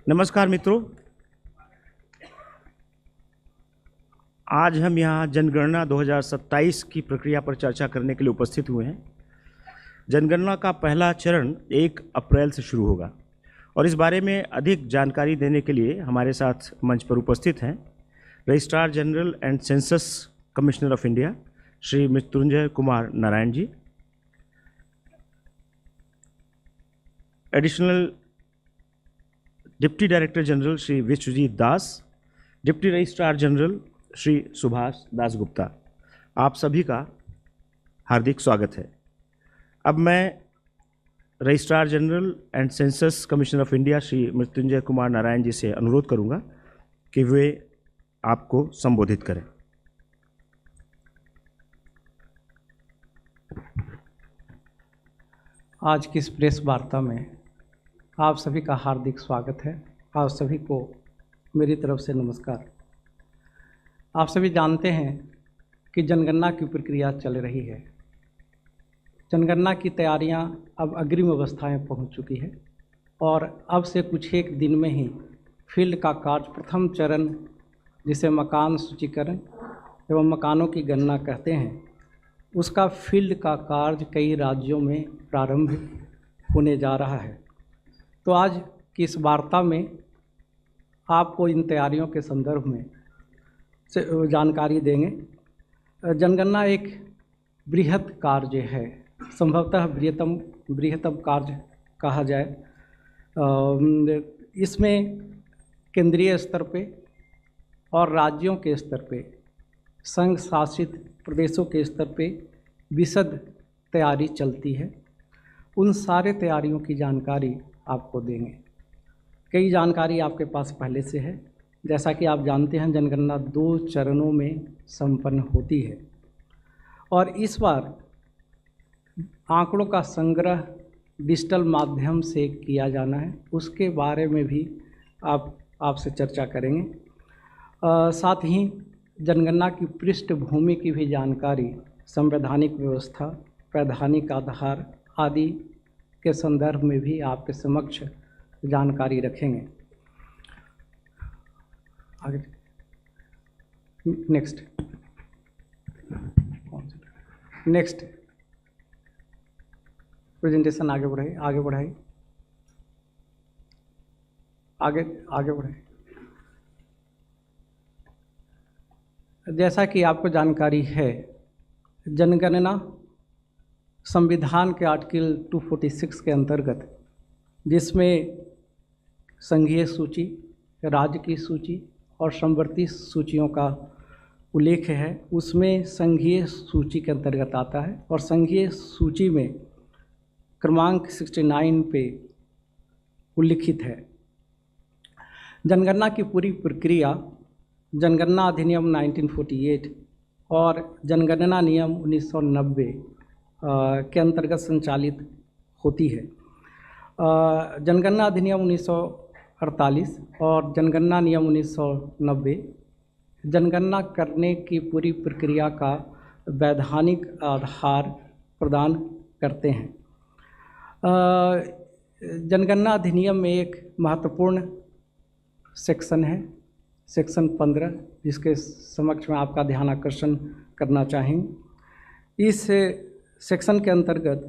नमस्कार मित्रों, आज हम यहाँ जनगणना 2027 की प्रक्रिया पर चर्चा करने के लिए उपस्थित हुए हैं। जनगणना का पहला चरण 1 अप्रैल से शुरू होगा और इस बारे में अधिक जानकारी देने के लिए हमारे साथ मंच पर उपस्थित हैं registrar general and census commissioner of India Shri Mrityunjay Kumar Narayan ji, additional deputy director general Shri Vishwajit Das, deputy registrar general Shri Subhash Das Gupta. आप सभी का हार्दिक स्वागत है। अब मैं registrar general and census commissioner of India Shri Mrityunjay Kumar Narayan ji से अनुरोध करूंगा कि वे आपको संबोधित करें। आज की इस प्रेस वार्ता में आप सभी का हार्दिक स्वागत है। आप सभी को मेरी तरफ से नमस्कार। आप सभी जानते हैं कि जनगणना की प्रक्रिया चल रही है। जनगणना की तैयारियां अब अग्रिम अवस्थाएं पहुंच चुकी है और अब से कुछ एक दिन में ही फील्ड का कार्य प्रथम चरण, जिसे मकान सूचीकरण एवं मकानों की गणना कहते हैं, उसका फील्ड का कार्य कई राज्यों में प्रारंभ होने जा रहा है। तो आज की इस वार्ता में आपको इन तैयारियों के संदर्भ में जानकारी देंगे। जनगणना एक बृहत कार्य है, संभवतः बृहत्तम कार्य कहा जाए। इसमें केंद्रीय स्तर पे और राज्यों के स्तर पे, संघ शासित प्रदेशों के स्तर पे विशद तैयारी चलती है। उन सारे तैयारियों की जानकारी आपको देंगे। कई जानकारी आपके पास पहले से है। जैसा कि आप जानते हैं, जनगणना 2 चरणों में संपन्न होती है और इस बार आंकड़ों का संग्रह डिजिटल माध्यम से किया जाना है। उसके बारे में भी आपसे चर्चा करेंगे। साथ ही जनगणना की पृष्ठभूमि की भी जानकारी, संवैधानिक व्यवस्था, वैधानिक आधार आदि के संदर्भ में भी आपके समक्ष जानकारी रखेंगे। आगे नेक्स्ट प्रेजेंटेशन आगे बढ़ाइए, आगे बढ़ाइए। जैसा कि आपको जानकारी है, जनगणना संविधान के आर्टिकल 246 के अंतर्गत, जिसमें संघीय सूची, राज्य की सूची और समवर्ती सूचियों का उल्लेख है, उसमें संघीय सूची के अंतर्गत आता है और संघीय सूची में क्रमांक 69 पे उल्लिखित है। जनगणना की पूरी प्रक्रिया जनगणना अधिनियम 1948 और जनगणना नियम 1990 के अंतर्गत संचालित होती है। जनगणना अधिनियम 1948 और जनगणना नियम 1990 जनगणना करने की पूरी प्रक्रिया का वैधानिक आधार प्रदान करते हैं। जनगणना अधिनियम में एक महत्वपूर्ण सेक्शन है, सेक्शन 15, जिसके समक्ष में आपका ध्यान आकर्षण करना चाहेंगे। इस सेक्शन के अंतर्गत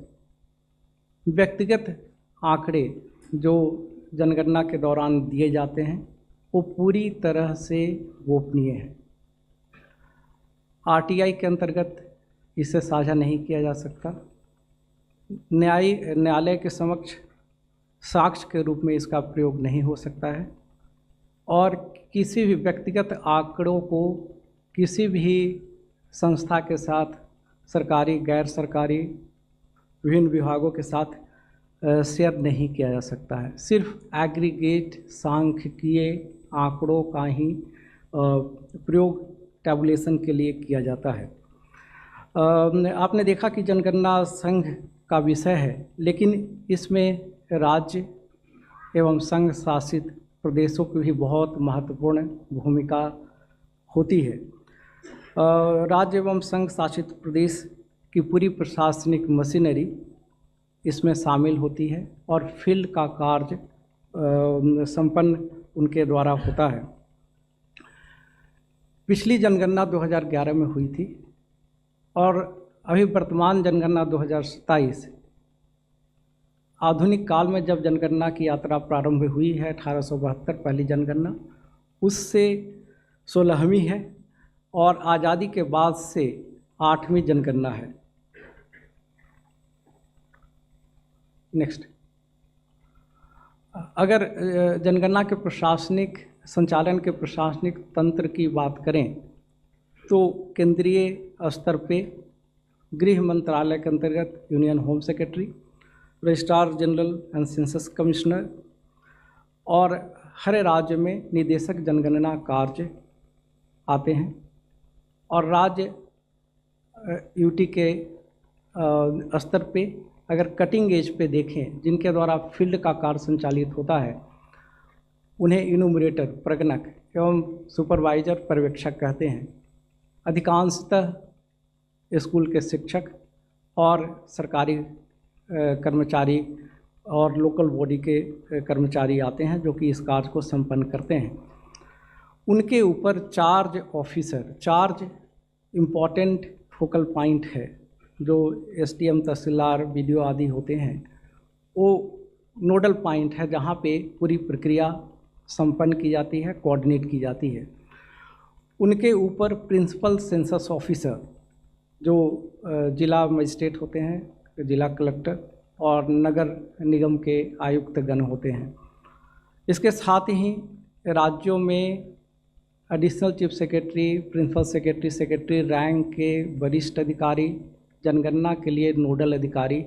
व्यक्तिगत आंकड़े जो जनगणना के दौरान दिए जाते हैं, वो पूरी तरह से गोपनीय है। आरटीआई के अंतर्गत इसे साझा नहीं किया जा सकता। न्यायालय के समक्ष साक्ष्य के रूप में इसका प्रयोग नहीं हो सकता है और किसी भी व्यक्तिगत आंकड़ों को किसी भी संस्था के साथ, सरकारी, गैर सरकारी, विभिन्न विभागों के साथ शेयर नहीं किया जा सकता है। सिर्फ एग्रीगेट सांख्यिकीय आंकड़ों का ही प्रयोग टैबुलेशन के लिए किया जाता है। आपने देखा कि जनगणना संघ का विषय है, लेकिन इसमें राज्य एवं संघ शासित प्रदेशों की भी बहुत महत्वपूर्ण भूमिका होती है। राज्य एवं संघ शासित प्रदेश की पूरी प्रशासनिक मशीनरी इसमें शामिल होती है और फील्ड का कार्य संपन्न उनके द्वारा होता है। पिछली जनगणना 2011 में हुई थी और अभी वर्तमान जनगणना 2027 आधुनिक काल में जब जनगणना की यात्रा प्रारंभ हुई है 1872 पहली जनगणना, उससे 16वीं है और आज़ादी के बाद से 8वीं जनगणना है। नेक्स्ट, अगर जनगणना के प्रशासनिक संचालन के प्रशासनिक तंत्र की बात करें तो केंद्रीय स्तर पे गृह मंत्रालय के अंतर्गत union home secretary, registrar general and census commissioner और हर राज्य में निदेशक जनगणना कार्य आते हैं। और राज्य यूटी के स्तर पे अगर कटिंग एज पे देखें, जिनके द्वारा फील्ड का कार्य संचालित होता है, उन्हें इनुमरेटर प्रगणक एवं सुपरवाइजर पर्यवेक्षक कहते हैं। अधिकांशतः स्कूल के शिक्षक और सरकारी कर्मचारी और लोकल बॉडी के कर्मचारी आते हैं जो कि इस कार्य को संपन्न करते हैं। उनके ऊपर charge officer, charge important focal point है, जो एसडीएम, तहसीलदार, बीडीओ आदि होते हैं, वो नोडल पॉइंट है जहाँ पे पूरी प्रक्रिया संपन्न की जाती है, कोऑर्डिनेट की जाती है। उनके ऊपर प्रिंसिपल सेंसस ऑफिसर जो जिला मजिस्ट्रेट होते हैं, जिला कलेक्टर और नगर निगम के आयुक्त गण होते हैं। इसके साथ ही राज्यों में additional chief secretary, principal secretary, secretary rank के वरिष्ठ अधिकारी, जनगणना के लिए नोडल अधिकारी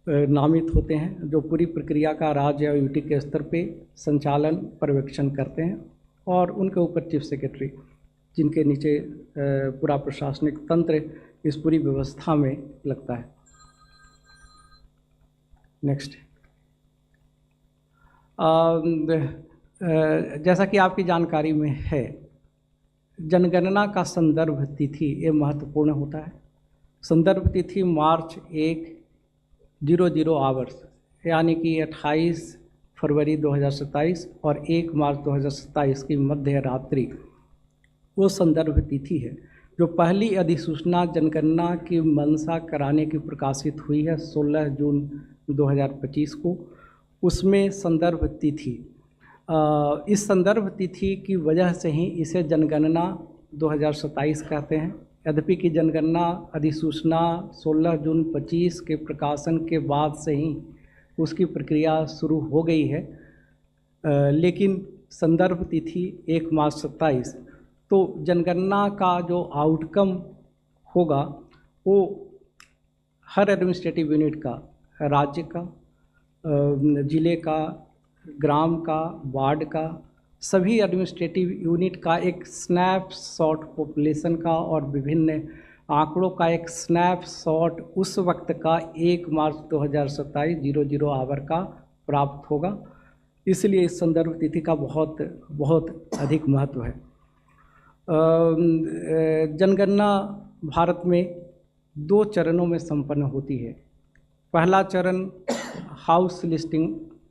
नामित होते हैं, जो पूरी प्रक्रिया का राज्य और यूटी के स्तर पे संचालन पर्यवेक्षण करते हैं। और उनके ऊपर चीफ सेक्रेटरी, जिनके नीचे पूरा प्रशासनिक तंत्र इस पूरी व्यवस्था में लगता है। नेक्स्ट, जैसा कि आपकी जानकारी में है, जनगणना का संदर्भ तिथि ये महत्वपूर्ण होता है। संदर्भ तिथि मार्च 1:00 आवर्स यानी कि 28 फरवरी 2027 और 1 मार्च 2027 की मध्य रात्रि वो संदर्भ तिथि है। जो पहली अधिसूचना जनगणना की मंशा कराने की प्रकाशित हुई है 16 जून 2025 को, उसमें संदर्भ तिथि, इस संदर्भ तिथि की वजह से ही इसे जनगणना 2027 कहते हैं। यद्यपि कि जनगणना अधिसूचना 16 जून 25 के प्रकाशन के बाद से ही उसकी प्रक्रिया शुरू हो गई है, लेकिन संदर्भ तिथि 1 मार्च 27, तो जनगणना का जो आउटकम होगा वो हर एडमिनिस्ट्रेटिव यूनिट का, राज्य का, ज़िले का, ग्राम का, वार्ड का, सभी एडमिनिस्ट्रेटिव यूनिट का एक स्नैपशॉट पॉपुलेशन का और विभिन्न आंकड़ों का एक स्नैपशॉट उस वक्त का 1 मार्च 2027 00 आवर का प्राप्त होगा। इसलिए इस संदर्भ तिथि का बहुत बहुत अधिक महत्व है। जनगणना भारत में 2 चरणों में संपन्न होती है। पहला चरण house listing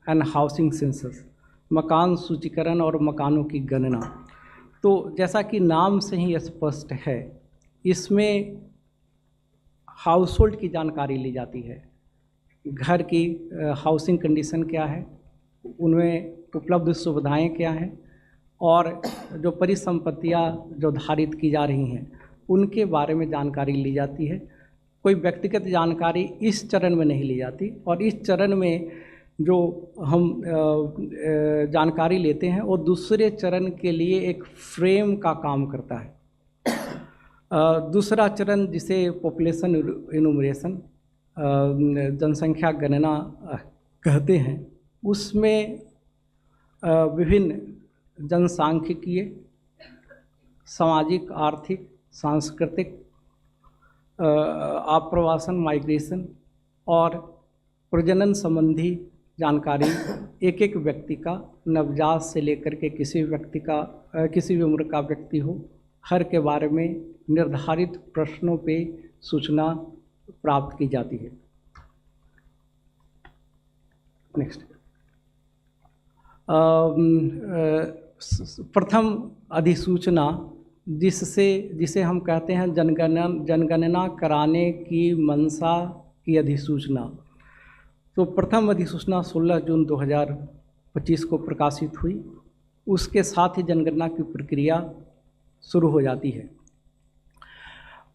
and housing census, मकान सूचीकरण और मकानों की गणना। तो जैसा कि नाम से ही स्पष्ट है, इसमें हाउस होल्ड की जानकारी ली जाती है। घर की हाउसिंग कंडीशन क्या है, उनमें उपलब्ध सुविधाएं क्या हैं और जो परिसंपत्तियां जो धारित की जा रही हैं उनके बारे में जानकारी ली जाती है। कोई व्यक्तिगत जानकारी इस चरण में नहीं ली जाती। और इस चरण में जो हम जानकारी लेते हैं वो दूसरे चरण के लिए एक फ्रेम का काम करता है। दूसरा चरण जिसे पॉपुलेशन इनुमरेशन, जनसंख्या गणना कहते हैं, उसमें विभिन्न जनसांख्यिकीय, सामाजिक, आर्थिक, सांस्कृतिक, आप्रवासन, माइग्रेशन और प्रजनन संबंधी जानकारी एक एक व्यक्ति का, नवजात से लेकर के किसी व्यक्ति का, किसी भी उम्र का व्यक्ति हो, हर के बारे में निर्धारित प्रश्नों पे सूचना प्राप्त की जाती है। नेक्स्ट, प्रथम अधिसूचना जिसे हम कहते हैं जनगणना कराने की मंशा की अधिसूचना। तो प्रथम अधिसूचना 16 जून 2025 को प्रकाशित हुई। उसके साथ ही जनगणना की प्रक्रिया शुरू हो जाती है।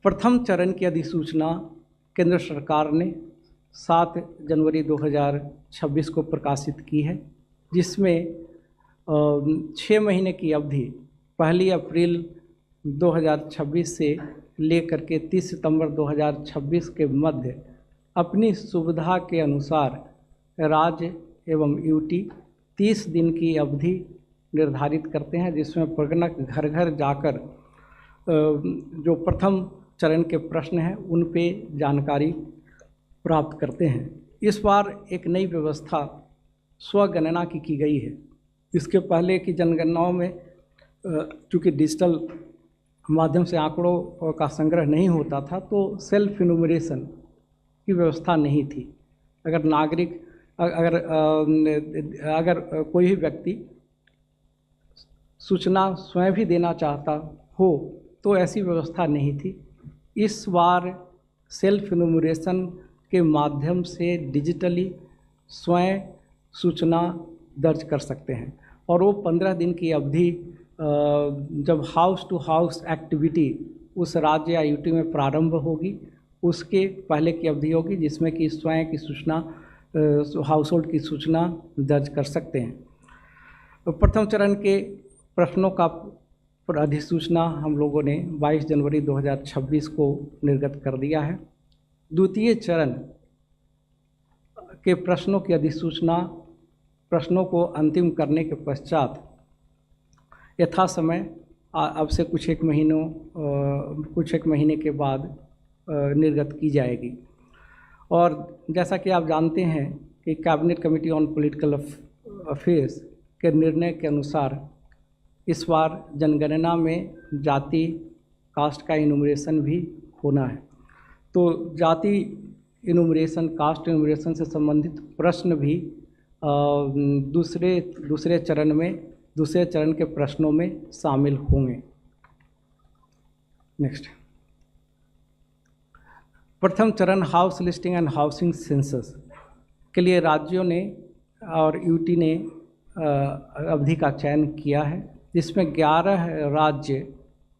प्रथम चरण की अधिसूचना केंद्र सरकार ने 7 जनवरी 2026 को प्रकाशित की है, जिसमें 6 महीने की अवधि 1 अप्रैल 2026 से लेकर के 30 सितंबर 2026 के मध्य अपनी सुविधा के अनुसार राज्य एवं यूटी 30 दिन की अवधि निर्धारित करते हैं, जिसमें प्रगणक घर घर जाकर जो प्रथम चरण के प्रश्न हैं उन पे जानकारी प्राप्त करते हैं। इस बार एक नई व्यवस्था स्वगणना की गई है। इसके पहले की जनगणनाओं में चूँकि डिजिटल माध्यम से आंकड़ों का संग्रह नहीं होता था, तो सेल्फ इनुमरेशन की व्यवस्था नहीं थी। अगर नागरिक अगर कोई भी व्यक्ति सूचना स्वयं भी देना चाहता हो तो ऐसी व्यवस्था नहीं थी। इस बार सेल्फ इनुमरेशन के माध्यम से डिजिटली स्वयं सूचना दर्ज कर सकते हैं, और वो 15 दिन की अवधि जब हाउस टू हाउस एक्टिविटी उस राज्य या यूटी में प्रारंभ होगी, उसके पहले की अवधि होगी, जिसमें कि स्वयं की सूचना हाउस होल्ड की सूचना दर्ज कर सकते हैं। तो प्रथम चरण के प्रश्नों का अधिसूचना हम लोगों ने 22 जनवरी 2026 को निर्गत कर दिया है। द्वितीय चरण के प्रश्नों की अधिसूचना प्रश्नों को अंतिम करने के पश्चात यथा समय अब से कुछ एक महीने के बाद निर्गत की जाएगी। और जैसा कि आप जानते हैं कि cabinet committee on political affairs के निर्णय के अनुसार इस बार जनगणना में जाति कास्ट का इनुमरेशन भी होना है। तो जाति इनुमरेशन, कास्ट इनुमरेशन से संबंधित प्रश्न भी दूसरे चरण के प्रश्नों में शामिल होंगे। नेक्स्ट, प्रथम चरण house listing and housing census के लिए राज्यों ने और यूटी ने अवधि का चयन किया है, जिसमें 11 राज्य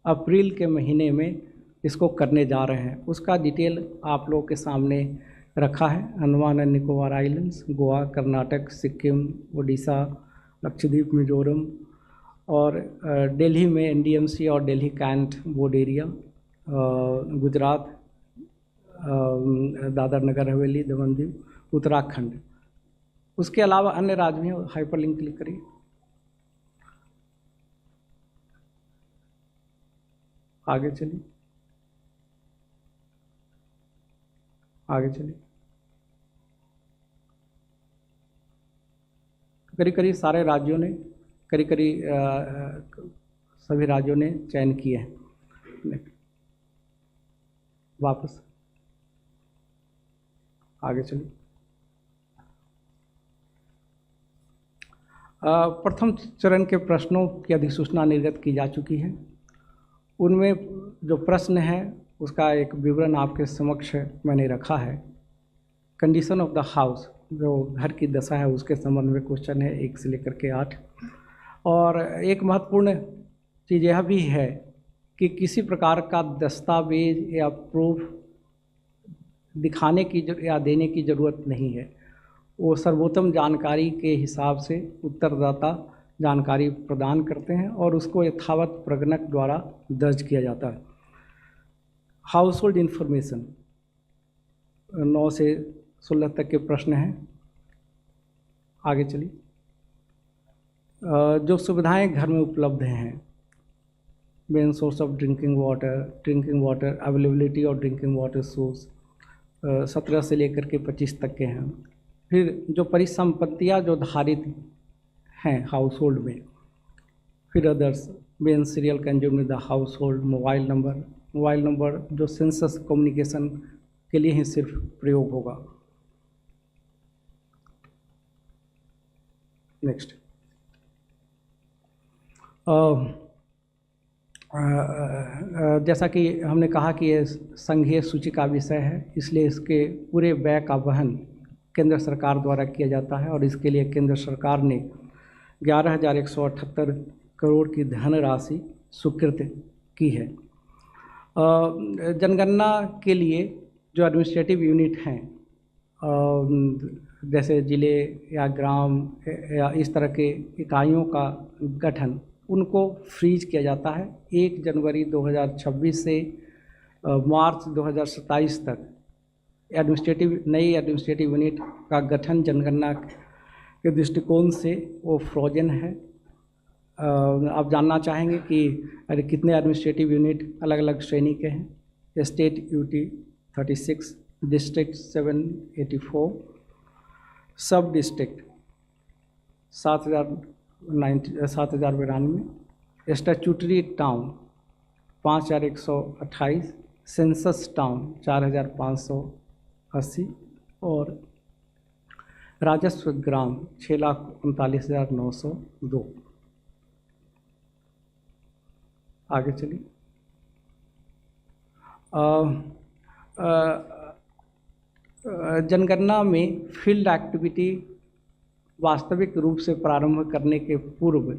अप्रैल के महीने में इसको करने जा रहे हैं। उसका डिटेल आप लोगों के सामने रखा है। अंडमान एंड निकोबार आइलैंड्स, गोवा, कर्नाटक, सिक्किम, उड़ीसा, लक्षद्वीप, मिजोरम, और दिल्ली में एनडीएमसी और Delhi cantt board area, Gujarat, Dadra Nagar Haveli, Daman Diu, Uttarakhand. उसके अलावा अन्य राज्य में हाइपरलिंक क्लिक करिए। आगे चलिए, आगे चलिए। करीब सारे राज्यों ने सभी राज्यों ने चयन किए हैं। वापस आगे चलिए। प्रथम चरण के प्रश्नों की अधिसूचना निर्गत की जा चुकी है। उनमें जो प्रश्न है उसका एक विवरण आपके समक्ष मैंने रखा है। कंडीशन ऑफ द हाउस, जो घर की दशा है उसके संबंध में क्वेश्चन है 1 से लेकर के 8। और एक महत्वपूर्ण चीज़ यह भी है कि किसी प्रकार का दस्तावेज या प्रूफ दिखाने की या देने की ज़रूरत नहीं है। वो सर्वोत्तम जानकारी के हिसाब से उत्तरदाता जानकारी प्रदान करते हैं और उसको यथावत प्रगणक द्वारा दर्ज किया जाता है। हाउस होल्ड इन्फॉर्मेशन 9 से 16 तक के प्रश्न हैं। आगे चलिए। जो सुविधाएं घर में उपलब्ध हैं, main source of drinking water availability और ड्रिंकिंग वाटर सोर्स 17 से लेकर के 25 तक के हैं। फिर जो परिसंपत्तियां जो धारित हैं हाउस होल्ड में, फिर others main serial consume in the house hold, mobile number जो सेंसस कम्युनिकेशन के लिए ही सिर्फ प्रयोग होगा। नेक्स्ट, जैसा कि हमने कहा कि ये संघीय सूची का विषय है, इसलिए इसके पूरे व्यय का वहन केंद्र सरकार द्वारा किया जाता है और इसके लिए केंद्र सरकार ने 11,178 करोड़ की धनराशि स्वीकृत की है। जनगणना के लिए जो एडमिनिस्ट्रेटिव यूनिट हैं, जैसे ज़िले या ग्राम या इस तरह के इकाइयों का गठन, उनको फ्रीज किया जाता है 1 जनवरी 2026 से मार्च 2027 तक। नई एडमिनिस्ट्रेटिव यूनिट का गठन जनगणना के दृष्टिकोण से वो फ्रोजन है। आप जानना चाहेंगे कि कितने एडमिनिस्ट्रेटिव यूनिट अलग अलग श्रेणी के हैं। स्टेट यूटी 36, डिस्ट्रिक्ट 784, सब district 7,092, statutory town 5,128, census town 4,580 और राजस्व ग्राम 6,39,902। आगे चलिए। जनगणना में फील्ड एक्टिविटी वास्तविक रूप से प्रारंभ करने के पूर्व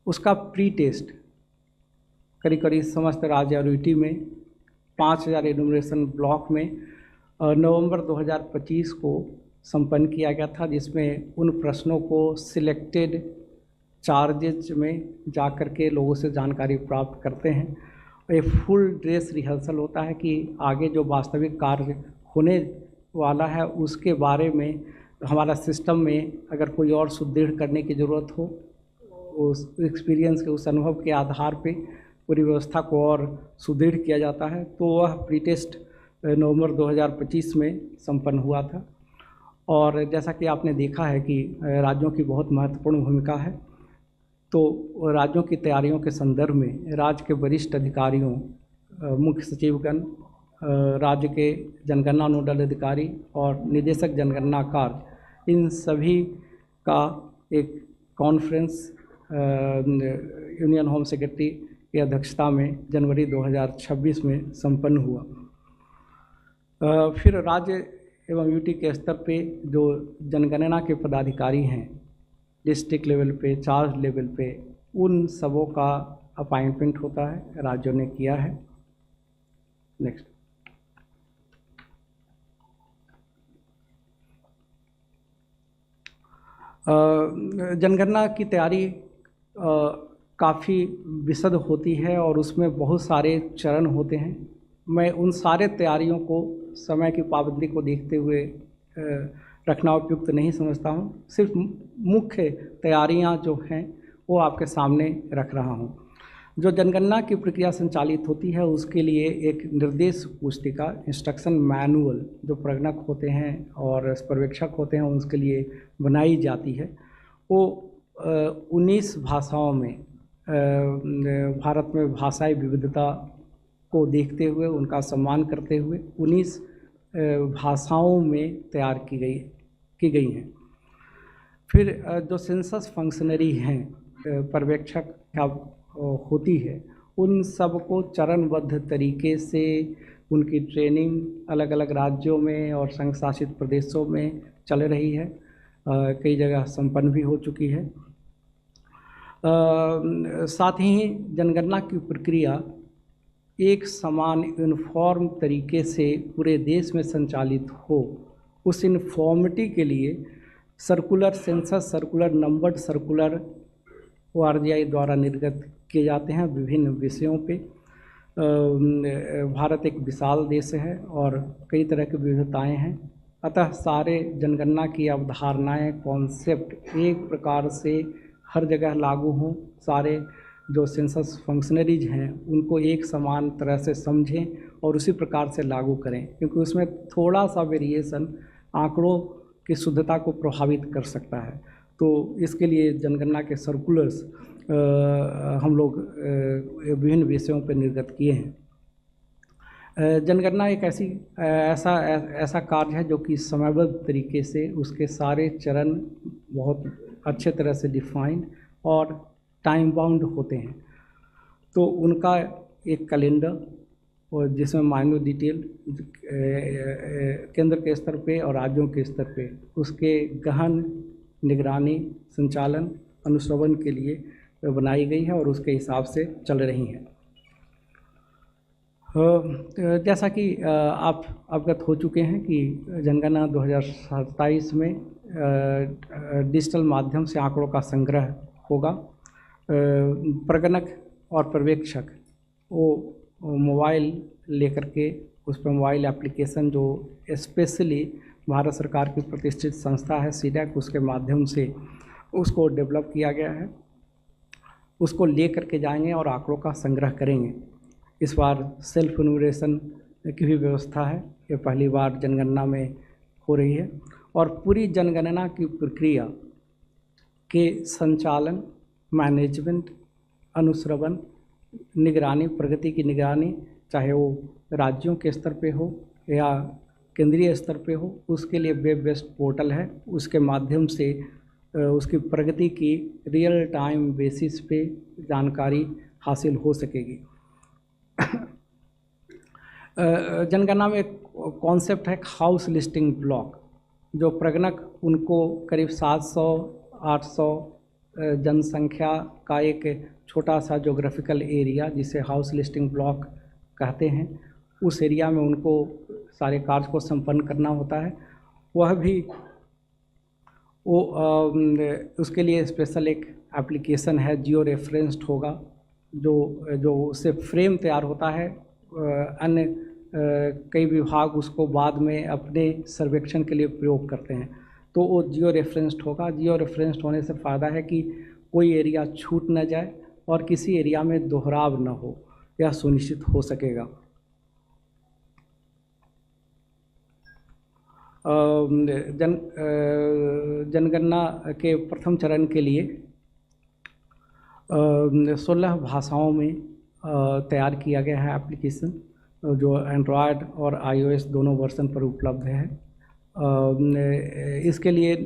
उसका प्री टेस्ट करीब समस्त राज्य और यूटी में 5,000 एनुमरेशन ब्लॉक में नवंबर 2025 को संपन्न किया गया था, जिसमें उन प्रश्नों को सिलेक्टेड चार्जेज में जा कर के लोगों से जानकारी प्राप्त करते हैं। ये फुल ड्रेस रिहर्सल होता है कि आगे जो वास्तविक कार्य होने वाला है उसके बारे में हमारा सिस्टम में अगर कोई और सुदृढ़ करने की ज़रूरत हो, उस एक्सपीरियंस के उस अनुभव के आधार पे पूरी व्यवस्था को और सुदृढ़ किया जाता है। तो वह प्री टेस्ट नवंबर 2025 में संपन्न हुआ था। और जैसा कि आपने देखा है कि राज्यों की बहुत महत्वपूर्ण भूमिका है, तो राज्यों की तैयारियों के संदर्भ में राज्य के वरिष्ठ अधिकारियों, मुख्य सचिवगण, राज्य के जनगणना नोडल अधिकारी और निदेशक जनगणना कार्य, इन सभी का एक कॉन्फ्रेंस यूनियन होम सेक्रेटरी की अध्यक्षता में जनवरी 2026 में संपन्न हुआ। फिर राज्य एवं यूटी के स्तर पे जो जनगणना के पदाधिकारी हैं, डिस्ट्रिक्ट लेवल पे, चार्ज लेवल पे, उन सबों का अपॉइंटमेंट होता है, राज्यों ने किया है। नेक्स्ट। जनगणना की तैयारी काफ़ी विशद होती है और उसमें बहुत सारे चरण होते हैं। मैं उन सारे तैयारियों को समय की पाबंदी को देखते हुए रखना उपयुक्त नहीं समझता हूँ। सिर्फ मुख्य तैयारियाँ जो हैं वो आपके सामने रख रहा हूँ। जो जनगणना की प्रक्रिया संचालित होती है उसके लिए एक निर्देश पुस्तिका, इंस्ट्रक्शन मैनुअल, जो प्रगणक होते हैं और पर्यवेक्षक होते हैं उसके लिए बनाई जाती है। वो 19 भाषाओं में, भारत में भाषाई विविधता को देखते हुए, उनका सम्मान करते हुए 19 भाषाओं में तैयार की गई हैं। फिर जो सेंसस फंक्शनरी हैं, पर्यवेक्षक क्या होती है, उन सब को चरणबद्ध तरीके से उनकी ट्रेनिंग अलग अलग राज्यों में और संघ शासित प्रदेशों में चल रही है, कई जगह संपन्न भी हो चुकी है। साथ ही जनगणना की प्रक्रिया एक समान यूनिफॉर्म तरीके से पूरे देश में संचालित हो, उस यूनिफॉर्मिटी के लिए circular census, circular numbered circular ORGI द्वारा निर्गत किए जाते हैं विभिन्न विषयों पे। भारत एक विशाल देश है और कई तरह की विविधताएं हैं, अतः सारे जनगणना की अवधारणाएं, कॉन्सेप्ट एक प्रकार से हर जगह लागू हों। सारे जो सेंसस फंक्शनरीज हैं उनको एक समान तरह से समझें और उसी प्रकार से लागू करें, क्योंकि उसमें थोड़ा सा वेरिएशन आंकड़ों की शुद्धता को प्रभावित कर सकता है। तो इसके लिए जनगणना के सर्कुलर्स हम लोग विभिन्न विषयों पर निर्गत किए हैं। जनगणना एक ऐसा कार्य है जो कि समयबद्ध तरीके से उसके सारे चरण बहुत अच्छे तरह से डिफाइंड और टाइम बाउंड होते हैं, तो उनका एक कैलेंडर और जिसमें माइनर डिटेल केंद्र के स्तर पे और राज्यों के स्तर पे उसके गहन निगरानी, संचालन, अनुश्रवण के लिए बनाई गई है और उसके हिसाब से चल रही हैं। जैसा कि आप अवगत हो चुके हैं कि जनगणना 2027 में डिजिटल माध्यम से आंकड़ों का संग्रह होगा। प्रगणक और पर्यवेक्षक वो मोबाइल लेकर के उस पर मोबाइल एप्लीकेशन जो स्पेशली भारत सरकार की प्रतिष्ठित संस्था है सीडैक, उसके माध्यम से उसको डेवलप किया गया है, उसको ले करके जाएंगे और आंकड़ों का संग्रह करेंगे। इस बार सेल्फ इन्यूमरेशन की भी व्यवस्था है, ये पहली बार जनगणना में हो रही है और पूरी जनगणना की प्रक्रिया के संचालन, मैनेजमेंट, अनुश्रवण, निगरानी, प्रगति की निगरानी, चाहे वो राज्यों के स्तर पे हो या केंद्रीय स्तर पे हो, उसके लिए वेब बेस्ड पोर्टल है, उसके माध्यम से उसकी प्रगति की रियल टाइम बेसिस पे जानकारी हासिल हो सकेगी। जनगणना में एक कॉन्सेप्ट है हाउस लिस्टिंग ब्लॉक, जो प्रगणक उनको करीब 700-800 जनसंख्या का एक छोटा सा जोग्राफिकल एरिया जिसे हाउस लिस्टिंग ब्लॉक कहते हैं, उस एरिया में उनको सारे कार्य को संपन्न करना होता है। वह भी वो उसके लिए स्पेशल एक एप्लीकेशन है, जियो रेफरेंस्ड होगा, जो उससे फ्रेम तैयार होता है। अन्य कई विभाग उसको बाद में अपने सर्वेक्षण के लिए प्रयोग करते हैं, तो वो जियो रेफरेंस्ड होगा। जियो रेफरेंस्ड होने से फ़ायदा है कि कोई एरिया छूट न जाए और किसी एरिया में दोहराव न हो, यह सुनिश्चित हो सकेगा। जनगणना के प्रथम चरण के लिए 16 भाषाओं में तैयार किया गया है एप्लीकेशन, जो एंड्रॉयड और iOS दोनों वर्जन पर उपलब्ध है। इसके लिए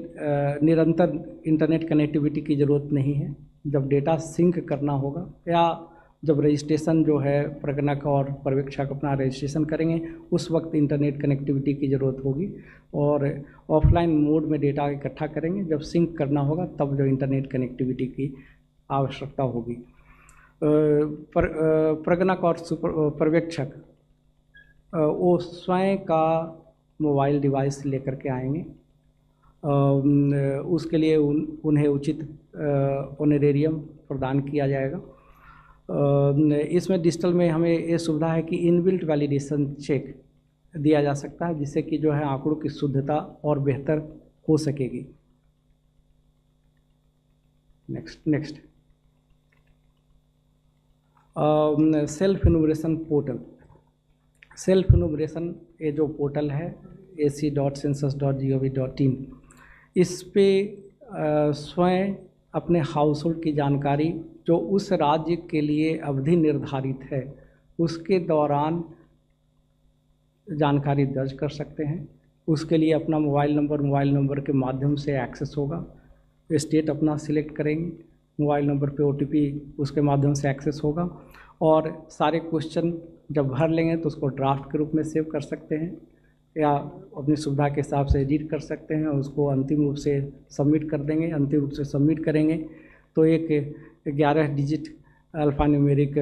निरंतर इंटरनेट कनेक्टिविटी की ज़रूरत नहीं है। जब डेटा सिंक करना होगा या जब रजिस्ट्रेशन जो है प्रगणक और पर्यवेक्षक अपना रजिस्ट्रेशन करेंगे, उस वक्त इंटरनेट कनेक्टिविटी की ज़रूरत होगी और ऑफलाइन मोड में डेटा इकट्ठा करेंगे। जब सिंक करना होगा तब जो इंटरनेट कनेक्टिविटी की आवश्यकता होगी। प्रगणक और पर्यवेक्षक वो स्वयं का मोबाइल डिवाइस लेकर के आएंगे। उसके लिए उन्हें उचित ऑनरेरियम प्रदान किया जाएगा। इसमें डिजिटल में हमें ये सुविधा है कि इनबिल्ट वैलिडेशन चेक दिया जा सकता है, जिससे कि जो है आंकड़ों की शुद्धता और बेहतर हो सकेगी। Next self enumeration portal. Self enumeration ये जो पोर्टल है ac.census.gov.in, इस पे स्वयं अपने हाउस होल्ड की जानकारी जो उस राज्य के लिए अवधि निर्धारित है उसके दौरान जानकारी दर्ज कर सकते हैं। उसके लिए अपना मोबाइल नंबर के माध्यम से एक्सेस होगा। स्टेट अपना सिलेक्ट करेंगे, मोबाइल नंबर पे OTP उसके माध्यम से एक्सेस होगा और सारे क्वेश्चन जब भर लेंगे तो उसको ड्राफ्ट के रूप में सेव कर सकते हैं या अपनी सुविधा के हिसाब से एडिट कर सकते हैं और उसको अंतिम रूप से सबमिट कर देंगे। अंतिम रूप से सबमिट करेंगे तो एक 11 digit alphanumeric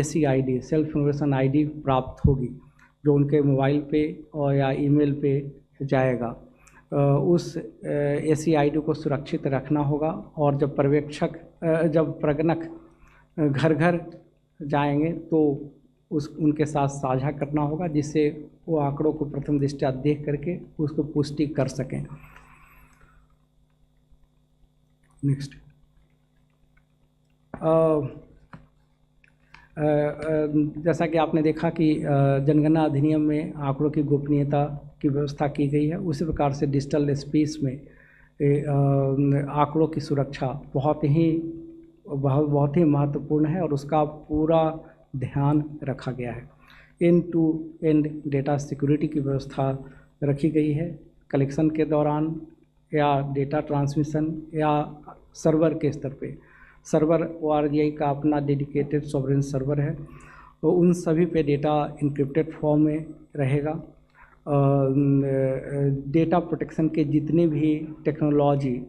ACID self enumeration ID प्राप्त होगी, जो उनके मोबाइल पे और या ईमेल पे जाएगा। उस ACID को सुरक्षित रखना होगा और जब प्रगणक घर घर जाएंगे तो उनके साथ साझा करना होगा, जिससे वो आंकड़ों को प्रथम दृष्टया देख करके उसको पुष्टि कर सकें। नेक्स्ट जैसा कि आपने देखा कि जनगणना अधिनियम में आंकड़ों की गोपनीयता की व्यवस्था की गई है, उसी प्रकार से डिजिटल स्पेस में आंकड़ों की सुरक्षा बहुत ही महत्वपूर्ण है और उसका पूरा ध्यान रखा गया है। End to end data security की व्यवस्था रखी गई है। कलेक्शन के दौरान या डेटा ट्रांसमिशन या सर्वर के स्तर पे सर्वर ORGI का अपना डेडिकेटेड सॉवरेन सर्वर है, तो उन सभी पे डेटा इंक्रिप्टेड फॉर्म में रहेगा। डेटा प्रोटेक्शन के जितने भी टेक्नोलॉजी,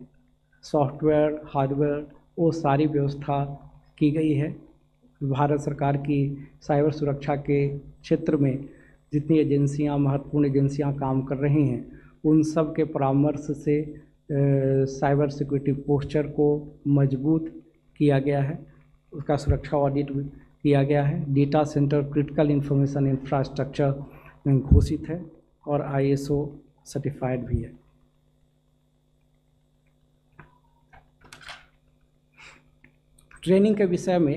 सॉफ्टवेयर, हार्डवेयर, वो सारी व्यवस्था की गई है। भारत सरकार की साइबर सुरक्षा के क्षेत्र में जितनी एजेंसियां, महत्वपूर्ण एजेंसियां काम कर रही हैं, उन सब के परामर्श से साइबर सिक्योरिटी पोस्चर को मजबूत किया गया है, उसका सुरक्षा ऑडिट भी किया गया है। Data centre critical information infrastructure घोषित है और ISO सर्टिफाइड भी है। ट्रेनिंग के विषय में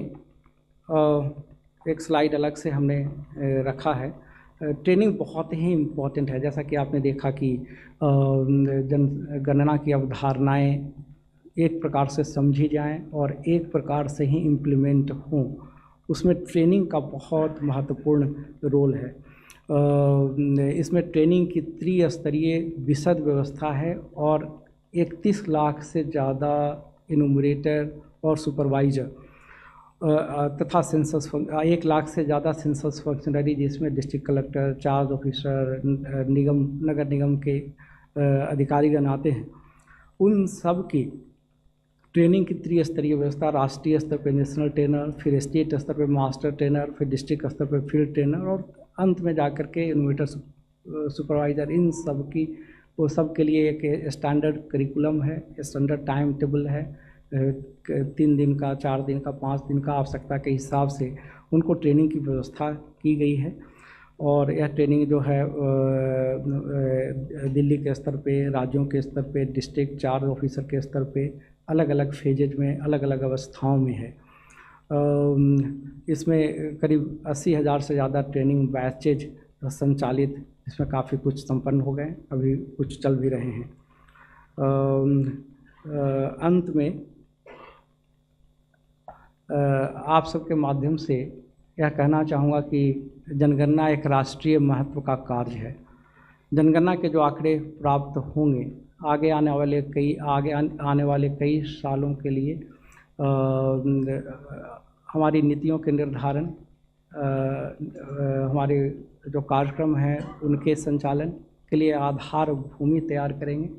एक स्लाइड अलग से हमने रखा है। ट्रेनिंग बहुत ही इम्पोर्टेंट है। जैसा कि आपने देखा कि जनगणना की अवधारणाएं एक प्रकार से समझी जाएं और एक प्रकार से ही इम्प्लीमेंट हों, उसमें ट्रेनिंग का बहुत महत्वपूर्ण रोल है। इसमें ट्रेनिंग की त्रिस्तरीय विशद व्यवस्था है और 31 लाख से ज़्यादा इनुमरेटर और सुपरवाइज़र तथा सेंसस 1 लाख से ज़्यादा सेंसस फंक्शनरी, जिसमें डिस्ट्रिक्ट कलेक्टर, चार्ज ऑफिसर, नगर निगम के अधिकारीगण आते हैं। उन सब की ट्रेनिंग की त्रिस्तरीय व्यवस्था, राष्ट्रीय स्तर पर नेशनल ट्रेनर, फिर स्टेट स्तर पर मास्टर ट्रेनर, फिर डिस्ट्रिक्ट स्तर पर फील्ड ट्रेनर और अंत में जाकर के इनोवेटर सुपरवाइज़र, इन सब की वो सब के लिए एक स्टैंडर्ड करिकुलम है, स्टैंडर्ड टाइम टेबल है। 3 दिन का, 4 दिन का, 5 दिन का आवश्यकता के हिसाब से उनको ट्रेनिंग की व्यवस्था की गई है। और यह ट्रेनिंग जो है दिल्ली के स्तर पे, राज्यों के स्तर पे, डिस्ट्रिक्ट चार्ज ऑफिसर के स्तर पे अलग अलग फेजेज में, अलग अलग अवस्थाओं में है। इसमें करीब 80,000 से ज़्यादा ट्रेनिंग बैचेज संचालित, इसमें काफ़ी कुछ संपन्न हो गए, अभी कुछ चल भी रहे हैं। अंत में आप सबके माध्यम से यह कहना चाहूँगा कि जनगणना एक राष्ट्रीय महत्व का कार्य है। जनगणना के जो आंकड़े प्राप्त होंगे आगे आने वाले कई सालों के लिए हमारी नीतियों के निर्धारण, हमारे जो कार्यक्रम हैं उनके संचालन के लिए आधार भूमि तैयार करेंगे।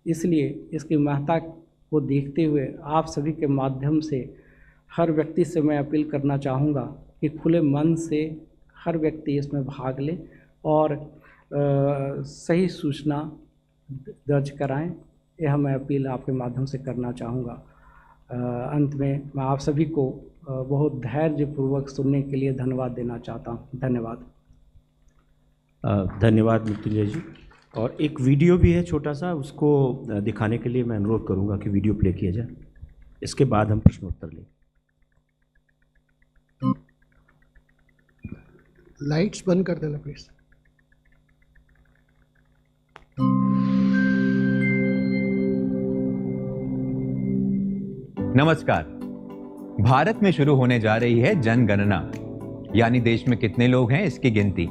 इसलिए इसकी महत्ता को देखते हुए आप सभी के माध्यम से हर व्यक्ति से मैं अपील करना चाहूँगा कि खुले मन से हर व्यक्ति इसमें भाग ले और सही सूचना दर्ज कराएं। यह मैं अपील आपके माध्यम से करना चाहूँगा। अंत में मैं आप सभी को बहुत धैर्यपूर्वक सुनने के लिए धन्यवाद देना चाहता हूँ। धन्यवाद। धन्यवाद मृत्युंजय जी। और एक वीडियो भी है छोटा सा, उसको दिखाने के लिए मैं अनुरोध करूंगा कि वीडियो प्ले किया जाए, इसके बाद हम प्रश्नोत्तर लें। लाइट्स बंद कर देना प्लीज। नमस्कार। भारत में शुरू होने जा रही है जनगणना, यानी देश में कितने लोग हैं इसकी गिनती।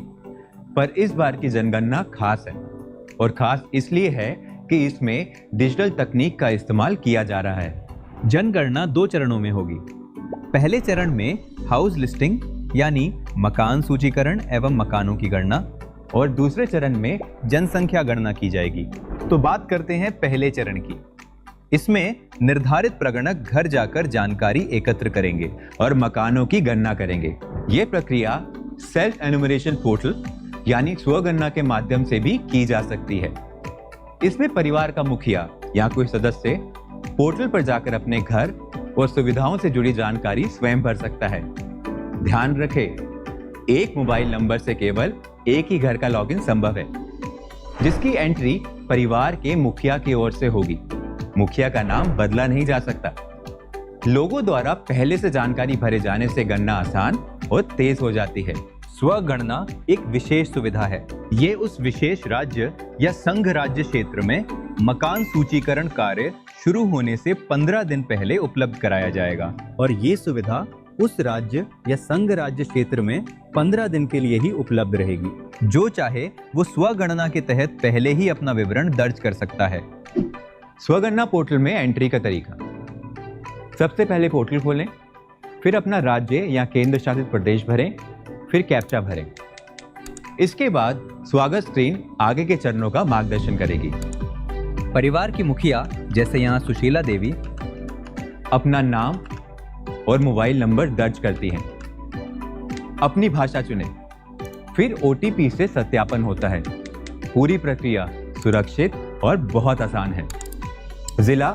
पर इस बार की जनगणना खास है, और खास इसलिए है कि इसमें डिजिटल तकनीक का इस्तेमाल किया जा रहा है। जनगणना 2 चरणों में होगी। पहले चरण में हाउस लिस्टिंग यानी मकान सूचीकरण एवं मकानों की गणना, और दूसरे चरण में जनसंख्या गणना की जाएगी। तो बात करते हैं पहले चरण की। इसमें निर्धारित प्रगणक घर जाकर जानकारी एकत्र करेंगे और मकानों की गणना करेंगे। ये प्रक्रिया सेल्फ एनुमरेशन पोर्टल यानी स्वगणना के माध्यम से भी की जा सकती है। इसमें परिवार का मुखिया या कोई सदस्य पोर्टल पर जाकर अपने घर और सुविधाओं से जुड़ी जानकारी स्वयं भर सकता है। ध्यान रखें, एक मोबाइल नंबर से केवल एक ही घर का लॉगिन संभव है, जिसकी एंट्री परिवार के मुखिया की ओर से होगी। मुखिया का नाम बदला नहीं जा सकता। लोगों द्वारा पहले से जानकारी भरे जाने से गणना आसान और तेज हो जाती है। स्वगणना एक विशेष सुविधा है। ये उस विशेष राज्य या संघ राज्य क्षेत्र में मकान सूचीकरण कार्य शुरू होने से 15 दिन पहले उपलब्ध कराया जाएगा, और ये सुविधा उस राज्य या संघ राज्य क्षेत्र में 15 दिन के लिए ही उपलब्ध रहेगी। जो चाहे वो स्वगणना के तहत पहले ही अपना विवरण दर्ज कर सकता है। स्वगणना पोर्टल में एंट्री का तरीका। सबसे पहले पोर्टल खोलें, फिर अपना राज्य या केंद्र शासित प्रदेश भरें, फिर कैप्चा भरें। इसके बाद स्वागत स्क्रीन आगे के चरणों का मार्गदर्शन करेगी। परिवार की मुखिया जैसे यहाँ सुशीला देवी अपना नाम और मोबाइल नंबर दर्ज करती हैं। अपनी भाषा चुनें, फिर OTP से सत्यापन होता है। पूरी प्रक्रिया सुरक्षित और बहुत आसान है। जिला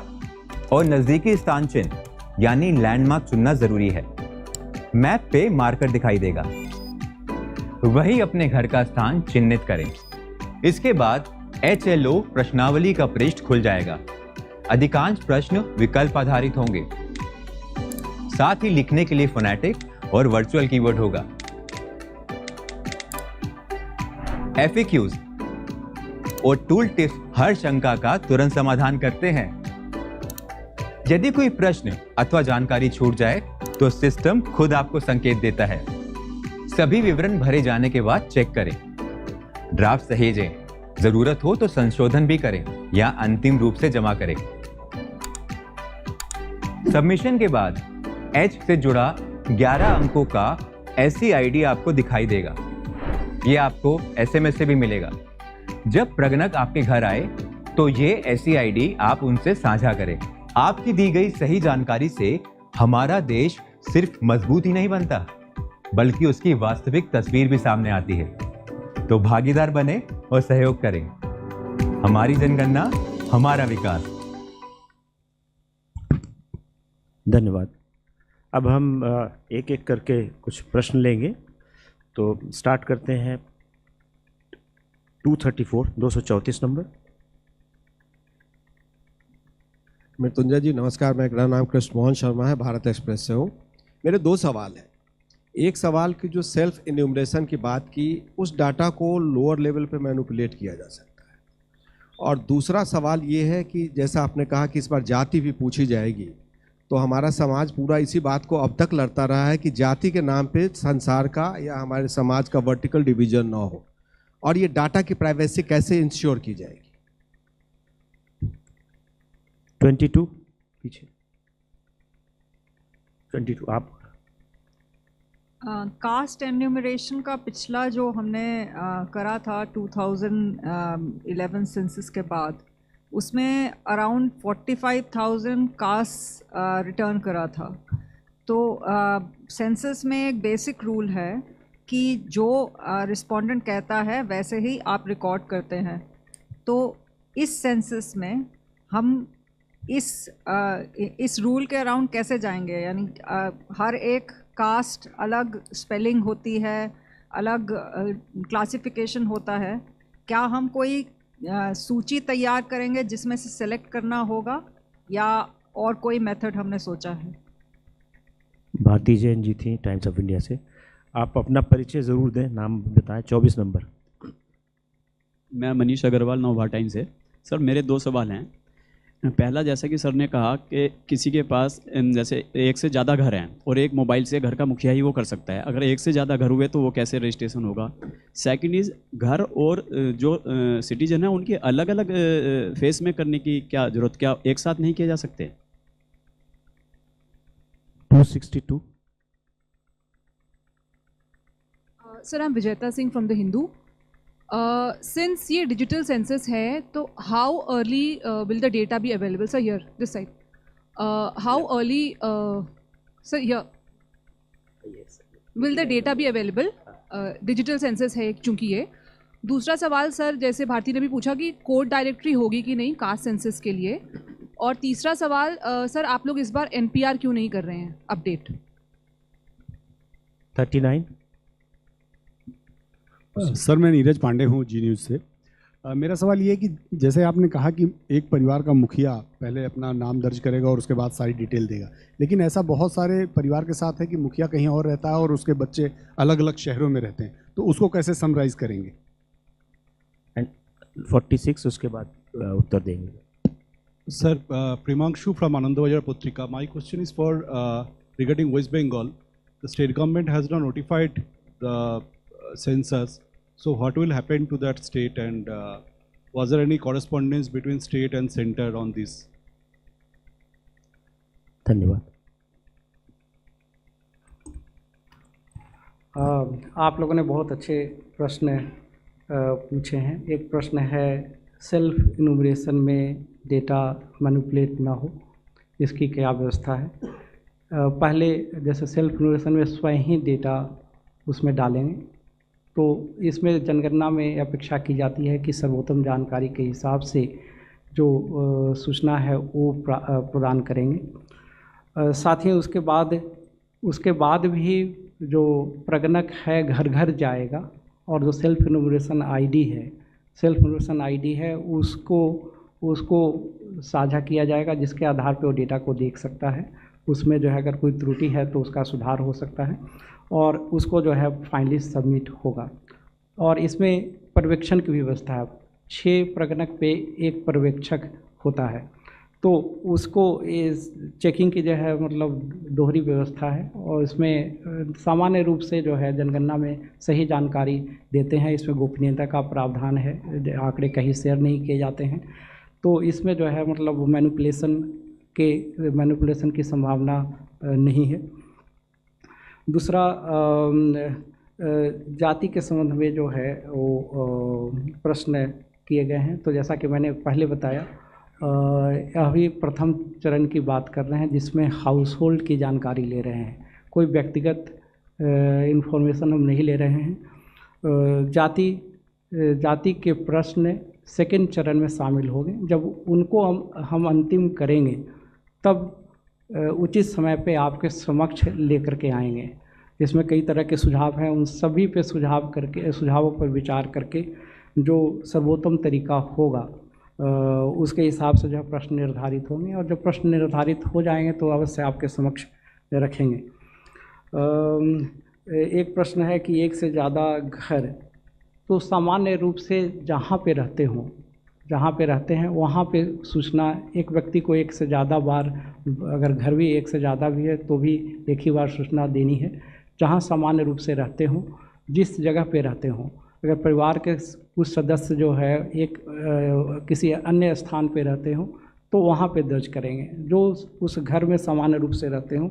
और नजदीकी स्थान चिन्ह यानी लैंडमार्क चुनना जरूरी है। मैप पे मार्कर दिखाई देगा, वही अपने घर का स्थान चिन्हित करें। इसके बाद HLO प्रश्नावली का पृष्ठ खुल जाएगा। अधिकांश प्रश्न विकल्प आधारित होंगे, साथ ही लिखने के लिए फोनेटिक और वर्चुअल कीवर्ड होगा। FAQs और टूल टिप्स हर शंका का तुरंत समाधान करते हैं। यदि कोई प्रश्न अथवा जानकारी छूट जाए तो सिस्टम खुद आपको संकेत देता है। सभी विवरण भरे जाने के बाद चेक करें, ड्राफ्ट सहेजें, जरूरत हो तो संशोधन भी करें या अंतिम रूप से जमा करें। सबमिशन के बाद H से जुड़ा 11 अंकों का SCID आपको दिखाई देगा। यह आपको SMS से भी मिलेगा। जब प्रगणक आपके घर आए तो ये SCID आप उनसे साझा करें। आपकी दी गई सही जानकारी से हमारा देश सिर्फ मजबूत ही नहीं बनता, बल्कि उसकी वास्तविक तस्वीर भी सामने आती है। तो भागीदार बने और सहयोग करें। हमारी जनगणना, हमारा विकास। धन्यवाद। अब हम एक एक करके कुछ प्रश्न लेंगे। तो स्टार्ट करते हैं 234 नंबर। मृत्युंजय जी नमस्कार, मेरा नाम कृष्ण मोहन शर्मा है, भारत एक्सप्रेस से हूँ। मेरे दो सवाल हैं। एक सवाल की जो सेल्फ इन्यूमरेशन की बात की, उस डाटा को लोअर लेवल पे मैनिपुलेट किया जा सकता है। और दूसरा सवाल ये है कि जैसा आपने कहा कि इस बार जाति भी पूछी जाएगी, तो हमारा समाज पूरा इसी बात को अब तक लड़ता रहा है कि जाति के नाम पे संसार का या हमारे समाज का वर्टिकल डिवीजन ना हो, और ये डाटा की प्राइवेसी कैसे इंश्योर की जाएगी? 22 पीछे 22 आप। कास्ट एन्यूमरेशन का पिछला जो हमने करा था 2011 सेंसस के बाद, उसमें अराउंड 45,000 कास्ट रिटर्न करा था। तो सेंसस में एक बेसिक रूल है कि जो रिस्पोंडेंट कहता है वैसे ही आप रिकॉर्ड करते हैं। तो इस सेंसस में हम इस रूल के अराउंड कैसे जाएंगे? यानी हर एक कास्ट अलग स्पेलिंग होती है, अलग क्लासिफिकेशन होता है। क्या हम कोई सूची तैयार करेंगे जिसमें से सेलेक्ट करना होगा, या और कोई मेथड हमने सोचा है? भारती जैन जी थी टाइम्स ऑफ इंडिया से। आप अपना परिचय ज़रूर दें, नाम बताएं। 24 नंबर। मैं मनीष अग्रवाल, नवभारत टाइम्स से। सर मेरे दो सवाल हैं। पहला, जैसा कि सर ने कहा कि किसी के पास जैसे एक से ज़्यादा घर हैं और एक मोबाइल से घर का मुखिया ही वो कर सकता है। अगर एक से ज़्यादा घर हुए तो वो कैसे रजिस्ट्रेशन होगा? सेकंड इज़, घर और जो सिटीजन है उनके अलग अलग फेस में करने की क्या ज़रूरत, क्या एक साथ नहीं किए जा सकते? 262। सर, आई एम विजेता Singh from the Hindu. Since ये डिजिटल सेंसस है, तो how early will the data be available? Sir here this side, how early sir here will the data be available? Digital census है चूँकि ये। दूसरा सवाल सर, जैसे भारती ने भी पूछा कि कोड डायरेक्टरी होगी कि नहीं कास्ट सेंसस के लिए। और तीसरा सवाल सर, आप लोग इस बार NPR क्यों नहीं कर रहे हैं अपडेट? 39। सर मैं नीरज पांडे हूँ, जी न्यूज़ से। मेरा सवाल ये है कि जैसे आपने कहा कि एक परिवार का मुखिया पहले अपना नाम दर्ज करेगा और उसके बाद सारी डिटेल देगा, लेकिन ऐसा बहुत सारे परिवार के साथ है कि मुखिया कहीं और रहता है और उसके बच्चे अलग अलग शहरों में रहते हैं, तो उसको कैसे समराइज करेंगे? एंड 46 उसके बाद उत्तर देंगे। Sir, Primangshu from Anandabazar Putrika. My question is for regarding West Bengal. The state government has not notified the census. So what will happen to that state, and was there any correspondence between state and center on this? धन्यवाद। आप लोगों ने बहुत अच्छे प्रश्न पूछे हैं। एक प्रश्न है सेल्फ इनूमरेशन में डेटा मैनिपुलेट ना हो, इसकी क्या व्यवस्था है। पहले जैसे सेल्फ इनूमरेशन में स्वयं ही डेटा उसमें डालेंगे, तो इसमें जनगणना में अपेक्षा की जाती है कि सर्वोत्तम जानकारी के हिसाब से जो सूचना है वो प्रदान करेंगे। साथ ही उसके बाद भी जो प्रगणक है घर घर जाएगा और जो सेल्फ इनूमरेशन आईडी है उसको साझा किया जाएगा, जिसके आधार पर वो डेटा को देख सकता है। उसमें जो है अगर कोई त्रुटि है तो उसका सुधार हो सकता है और उसको जो है फाइनली सबमिट होगा। और इसमें पर्यवेक्षण की व्यवस्था है। 6 प्रगणक पे 1 पर्यवेक्षक होता है, तो उसको इस चेकिंग की जो है मतलब दोहरी व्यवस्था है। और इसमें सामान्य रूप से जो है जनगणना में सही जानकारी देते हैं। इसमें गोपनीयता का प्रावधान है, आंकड़े कहीं शेयर नहीं किए जाते हैं। तो इसमें जो है मतलब मैनिपुलेशन की संभावना नहीं है। दूसरा, जाति के संबंध में जो है वो प्रश्न किए गए हैं। तो जैसा कि मैंने पहले बताया, अभी प्रथम चरण की बात कर रहे हैं जिसमें हाउस होल्ड की जानकारी ले रहे हैं, कोई व्यक्तिगत इन्फॉर्मेशन हम नहीं ले रहे हैं। जाति के प्रश्न सेकंड चरण में शामिल होंगे। जब उनको हम अंतिम करेंगे तब उचित समय पे आपके समक्ष लेकर के आएंगे। इसमें कई तरह के सुझाव हैं, उन सभी पे सुझावों पर विचार करके जो सर्वोत्तम तरीका होगा उसके हिसाब से जो प्रश्न निर्धारित होंगे, और जब प्रश्न निर्धारित हो जाएंगे तो अवश्य आपके समक्ष रखेंगे। एक प्रश्न है कि 1 से ज़्यादा घर, तो सामान्य रूप से जहाँ पे रहते हैं वहाँ पे सूचना एक व्यक्ति को 1 से ज़्यादा बार, अगर घर भी 1 से ज़्यादा भी है तो भी एक ही बार सूचना देनी है। जहाँ सामान्य रूप से रहते हों, जिस जगह पे रहते हों, अगर परिवार के कुछ सदस्य जो है किसी अन्य स्थान पे रहते हों तो वहाँ पे दर्ज करेंगे। जो उस घर में सामान्य रूप से रहते हों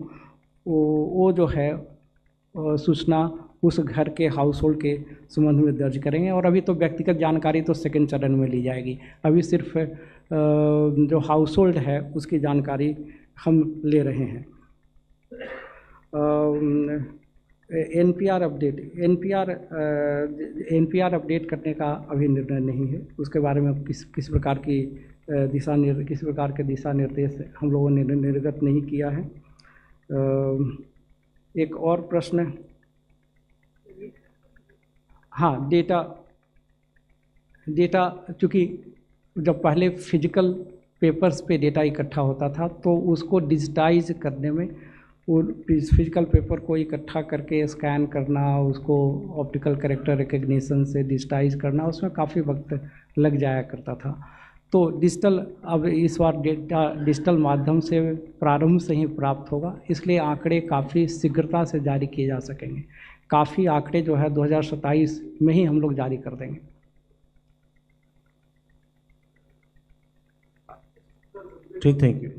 वो जो है सूचना उस घर के हाउस होल्ड के संबंध में दर्ज करेंगे। और अभी तो व्यक्तिगत जानकारी तो सेकंड चरण में ली जाएगी। अभी सिर्फ जो हाउस होल्ड है उसकी जानकारी हम ले रहे हैं। एनपीआर अपडेट करने का अभी निर्णय नहीं है। उसके बारे में किस प्रकार के दिशा निर्देश हम लोगों ने निर्गत नहीं किया है। एक और प्रश्न, हाँ, डेटा चूँकि जब पहले फिजिकल पेपर्स पे डेटा इकट्ठा होता था तो उसको डिजिटाइज करने में, वो फिजिकल पेपर को इकट्ठा करके स्कैन करना, उसको ऑप्टिकल कैरेक्टर रिकग्निशन से डिजिटाइज करना, उसमें काफ़ी वक्त लग जाया करता था। तो अब इस बार डेटा डिजिटल माध्यम से प्रारंभ से ही प्राप्त होगा, इसलिए आंकड़े काफ़ी शीघ्रता से जारी किए जा सकेंगे। काफ़ी आंकड़े जो है 2027 में ही हम लोग जारी कर देंगे। ठीक, थैंक यू।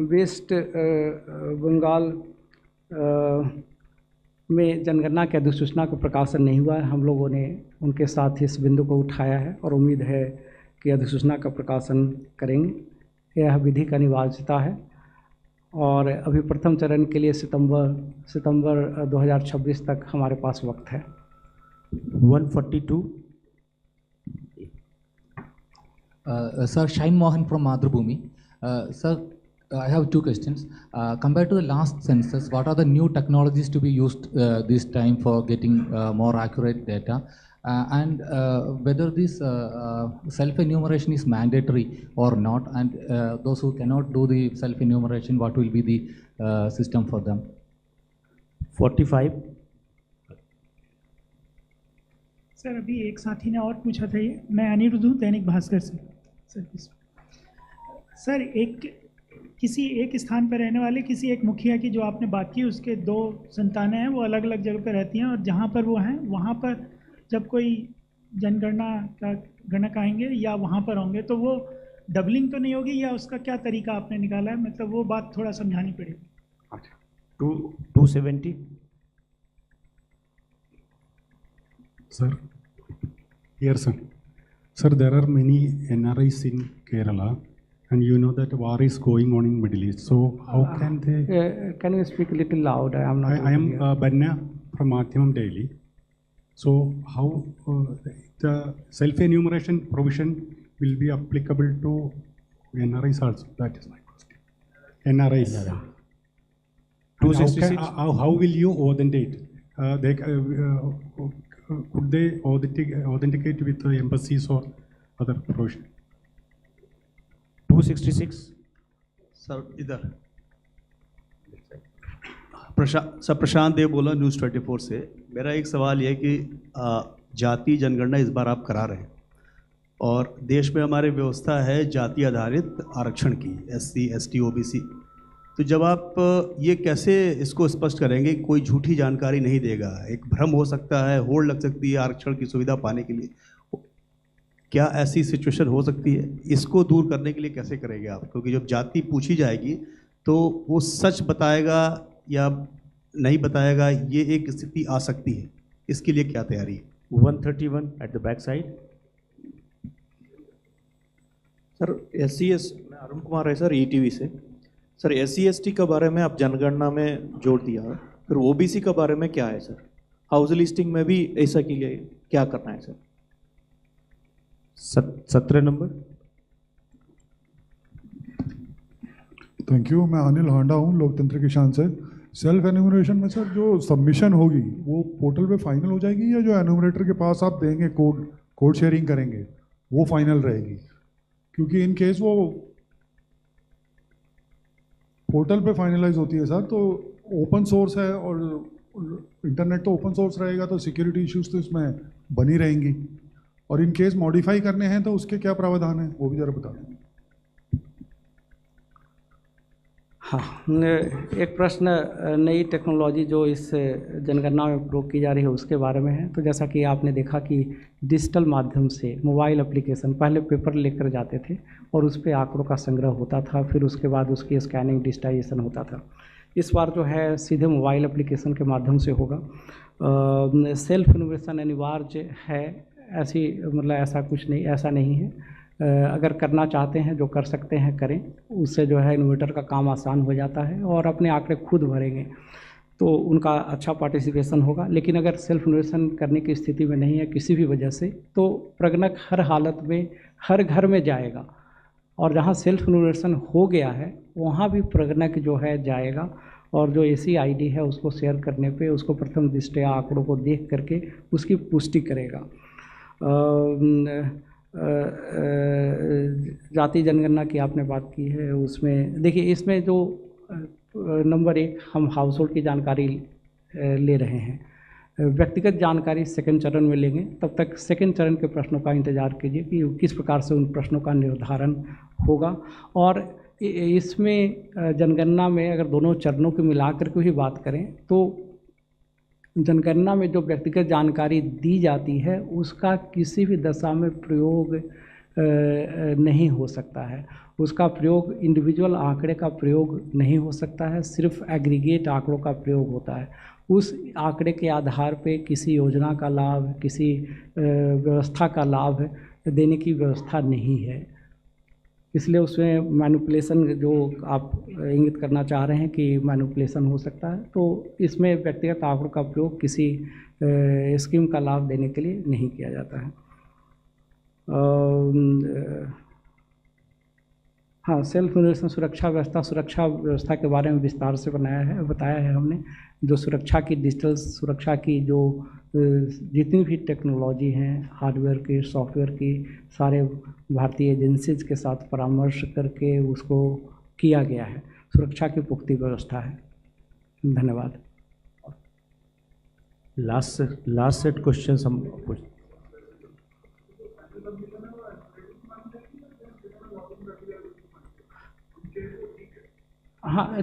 वेस्ट बंगाल में जनगणना की अधिसूचना का प्रकाशन नहीं हुआ है। हम लोगों ने उनके साथ इस बिंदु को उठाया है और उम्मीद है कि अधिसूचना का प्रकाशन करेंगे। यह विधि का अनिवार्यता है और अभी प्रथम चरण के लिए सितंबर 2026 तक हमारे पास वक्त है। 142। Sir, Shain Mohan from Madhubhumi. Sir, I have 2 questions. Compared to the last census, what are the new technologies to be used this time for getting more accurate data? And whether this self-enumeration is mandatory or not, and those who cannot do the self-enumeration, what will be the system for them? 45। Sir, अभी एक साथी ने और पूछा था ये, मैं अनिरुद्ध हूँ दैनिक भास्कर से। सर, किसी एक स्थान पर रहने वाले किसी एक मुखिया की जो आपने बात की, उसके 2 संतानें हैं, वो अलग अलग जगह पर रहती हैं, और जहाँ पर वो हैं वहाँ पर जब कोई जनगणना का गणक आएंगे या वहाँ पर होंगे तो वो डबलिंग तो नहीं होगी, या उसका क्या तरीका आपने निकाला है, मतलब वो बात थोड़ा समझानी पड़ेगी। 270. Sir, here, sir. Sir, there are many NRIs in Kerala, and you know that war is going on in Middle East. So how can they? Can you speak a little loud? I am not. I am Banna from Mathyamam Daily. So how the self-enumeration provision will be applicable to NRIs also? That is my question. NRIs. 266. How will you authenticate? Could they authenticate with the embassies or other provision? 266. Sir इधर प्रशांत देव बोला news 24 से। मेरा एक सवाल ये है कि जाति जनगणना इस बार आप करा रहे हैं और देश में हमारे व्यवस्था है जाति आधारित आरक्षण की, SC, ST, OBC। तो जब आप ये कैसे इसको स्पष्ट करेंगे, कोई झूठी जानकारी नहीं देगा, एक भ्रम हो सकता है, होड़ लग सकती है आरक्षण की सुविधा पाने के लिए, क्या ऐसी सिचुएशन हो सकती है? इसको दूर करने के लिए कैसे करेंगे आप? क्योंकि जब जाति पूछी जाएगी तो वो सच बताएगा या नहीं बताएगा, ये एक स्थिति आ सकती है, इसके लिए क्या तैयारी है? 131 at the back side. Sir SCS, मैं अरुण कुमार है सर, ETV से। सर SC ST के बारे में आप जनगणना में जोड़ दिया, फिर OBC के बारे में क्या है सर? हाउस लिस्टिंग में भी ऐसा के लिए क्या करना है सर? 17 नंबर। थैंक यू, मैं अनिल हांडा हूँ लोकतंत्र की शान से। सेल्फ एन्यूमरेशन में सर जो सबमिशन होगी वो पोर्टल पे फाइनल हो जाएगी, या जो एन्यूमरेटर के पास आप देंगे कोड शेयरिंग करेंगे वो फाइनल रहेगी? क्योंकि इन केस वो पोर्टल पे फाइनलाइज होती है सर, तो ओपन सोर्स है और इंटरनेट तो ओपन सोर्स रहेगा, तो सिक्योरिटी इश्यूज तो इसमें बनी रहेंगी। और इन केस मॉडिफाई करने हैं तो उसके क्या प्रावधान है, वो भी ज़रा बता दें। हाँ, एक प्रश्न नई टेक्नोलॉजी जो इस जनगणना में प्रयोग की जा रही है उसके बारे में है। तो जैसा कि आपने देखा कि डिजिटल माध्यम से मोबाइल एप्लीकेशन, पहले पेपर लेकर जाते थे और उस पर आंकड़ों का संग्रह होता था, फिर उसके बाद उसकी स्कैनिंग डिजिटाइजेशन होता था। इस बार जो है सीधे मोबाइल एप्लीकेशन के माध्यम से होगा। सेल्फ इन्यूमरेशन अनिवार्य है, ऐसी मतलब ऐसा कुछ नहीं, ऐसा नहीं है। अगर करना चाहते हैं जो कर सकते हैं करें, उससे जो है इन्वर्टर का काम आसान हो जाता है और अपने आंकड़े खुद भरेंगे तो उनका अच्छा पार्टिसिपेशन होगा। लेकिन अगर सेल्फ इन्वेस्टमेंट करने की स्थिति में नहीं है किसी भी वजह से, तो प्रगणक हर हालत में हर घर में जाएगा और जहाँ सेल्फ इन्वेस्टमेंट हो गया है वहाँ भी प्रगणक जो है जाएगा और जो ऐसी आईडी है उसको शेयर करने पे उसको प्रथम दृष्टया आंकड़ों को देख करके उसकी पुष्टि करेगा। जाति जनगणना की आपने बात की है, उसमें देखिए इसमें जो नंबर 1 हम हाउस होल्ड की जानकारी ले रहे हैं, व्यक्तिगत जानकारी सेकंड चरण में लेंगे। तब तक सेकंड चरण के प्रश्नों का इंतज़ार कीजिए कि किस प्रकार से उन प्रश्नों का निर्धारण होगा। और इसमें जनगणना में अगर दोनों चरणों को मिलाकर के भी बात करें तो जनगणना में जो व्यक्तिगत जानकारी दी जाती है उसका किसी भी दशा में प्रयोग नहीं हो सकता है। उसका प्रयोग इंडिविजुअल आंकड़े का प्रयोग नहीं हो सकता है, सिर्फ एग्रीगेट आंकड़ों का प्रयोग होता है। उस आंकड़े के आधार पे किसी योजना का लाभ, किसी व्यवस्था का लाभ देने की व्यवस्था नहीं है। इसलिए उसमें मैनिपुलेशन जो आप इंगित करना चाह रहे हैं कि मैनिपुलेशन हो सकता है, तो इसमें व्यक्तिगत आंकड़ों का प्रयोग किसी स्कीम का लाभ देने के लिए नहीं किया जाता है। हाँ, सेल्फ इन्वेस्टमेंट सुरक्षा व्यवस्था के बारे में विस्तार से बताया है हमने। जो सुरक्षा की, डिजिटल सुरक्षा की जो जितनी भी टेक्नोलॉजी हैं, हार्डवेयर की, सॉफ्टवेयर की, सारे भारतीय एजेंसीज के साथ परामर्श करके उसको किया गया है। सुरक्षा की पुख्ती व्यवस्था है। धन्यवाद। लास्ट सेट क्वेश्चंस हम हाँ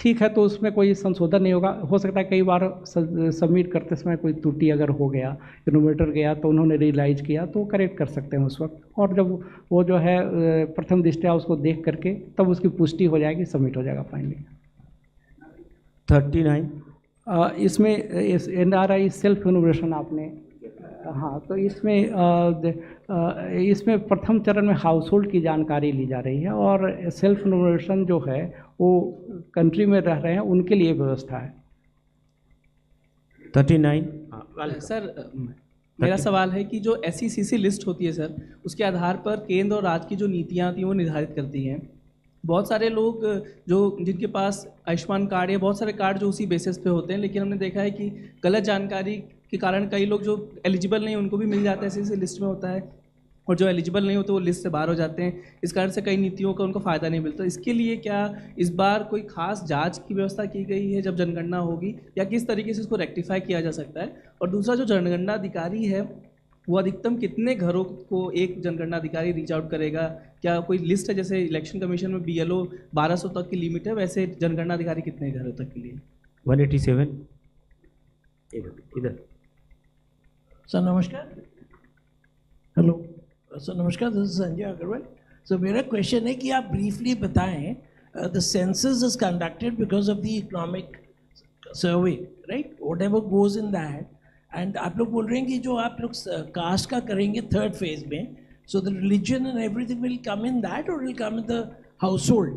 ठीक है, तो उसमें कोई संशोधन नहीं होगा। हो सकता है कई बार सबमिट करते समय कोई त्रुटि अगर हो गया, इनोवेटर गया तो उन्होंने रियलाइज़ किया तो करेक्ट कर सकते हैं उस वक्त, और जब वो जो है प्रथम दृष्टया उसको देख करके तब उसकी पुष्टि हो जाएगी, सबमिट हो जाएगा फाइनली। 39 इसमें NRI सेल्फ इनोवेशन आपने, हाँ, तो इसमें प्रथम चरण में हाउसहोल्ड की जानकारी ली जा रही है, और सेल्फ इनोवेशन जो है वो कंट्री में रह रहे हैं उनके लिए व्यवस्था है। 39 सर मेरा सवाल है कि जो SECC लिस्ट होती है सर, उसके आधार पर केंद्र और राज्य की जो नीतियाँ आती हैं वो निर्धारित करती हैं। बहुत सारे लोग जो जिनके पास आयुष्मान कार्ड या बहुत सारे कार्ड जो उसी बेसिस पे होते हैं, लेकिन हमने देखा है कि गलत जानकारी के कारण कई लोग जो एलिजिबल नहीं उनको भी मिल जाता है, ऐसे लिस्ट में होता है, और जो एलिजिबल नहीं होते वो लिस्ट से बाहर हो जाते हैं। इस कारण से कई नीतियों का उनको फ़ायदा नहीं मिलता। इसके लिए क्या इस बार कोई खास जांच की व्यवस्था की गई है जब जनगणना होगी, या किस तरीके से इसको रेक्टिफाई किया जा सकता है? और दूसरा, जो जनगणना अधिकारी है वो अधिकतम कितने घरों को एक जनगणना अधिकारी रीच आउट करेगा? क्या कोई लिस्ट है, जैसे इलेक्शन कमीशन में BLO 1200 तक की लिमिट है, वैसे जनगणना अधिकारी कितने घरों तक के लिए? 187 इधर। सर नमस्कार। हेलो सर नमस्कार, this is Sanjay Agarwal. Sir मेरा क्वेश्चन है कि आप ब्रीफली बताएं, the census is conducted because of the economic survey, right? Whatever goes in that, and आप लोग बोल रहे हैं कि जो आप लोग कास्ट का करेंगे थर्ड फेज में, so the religion and everything will come in that और will come in the household.